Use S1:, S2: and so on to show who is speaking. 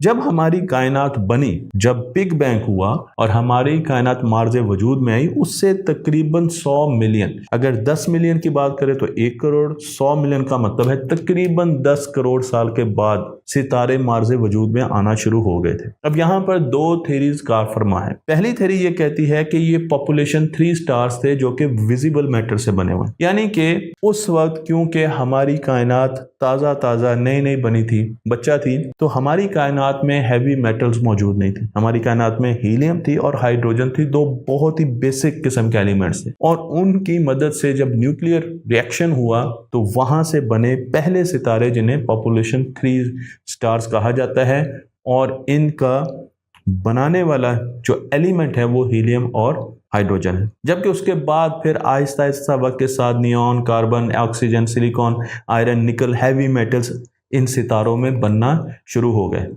S1: जब हमारी कायनात बनी, जब बिग बैंग हुआ और हमारी कायनात मार्ज़े वजूद में आई, उससे तकरीबन 100 मिलियन, अगर 10 मिलियन की बात करें तो 1 करोड़, 100 मिलियन का मतलब है तकरीबन 10 करोड़ साल के बाद सितारे मार्ज़े वजूद में आना शुरू हो गए थे। अब यहाँ पर दो थेरीज कार फरमा है। पहली थेरी ये कहती है कि ये पॉपुलेशन 3 स्टार्स थे जो कि विजिबल मैटर से बने हुए, यानी कि उस वक्त क्योंकि हमारी कायनात ताज़ा ताज़ा नई नई बनी थी, बच्चा थी, तो हमारी कायनात में हैवी मेटल्स मौजूद नहीं थे। हमारी कायनात में हीलियम थी और हाइड्रोजन थी, दो बहुत ही बेसिक किस्म के एलिमेंट्स थे, और उनकी मदद से जब न्यूक्लियर रिएक्शन हुआ तो वहां से बने पहले सितारे जिन्हें पॉपुलेशन 3 स्टार्स कहा जाता है, और इनका बनाने वाला जो एलिमेंट है वो हीलियम और हाइड्रोजन है। जबकि उसके बाद फिर आहिस्ता आहिस्ता वक्त के साथ neon, carbon, oxygen, silicon, iron, निकल, हैवी मेटल्स इन सितारों में बनना शुरू हो गए।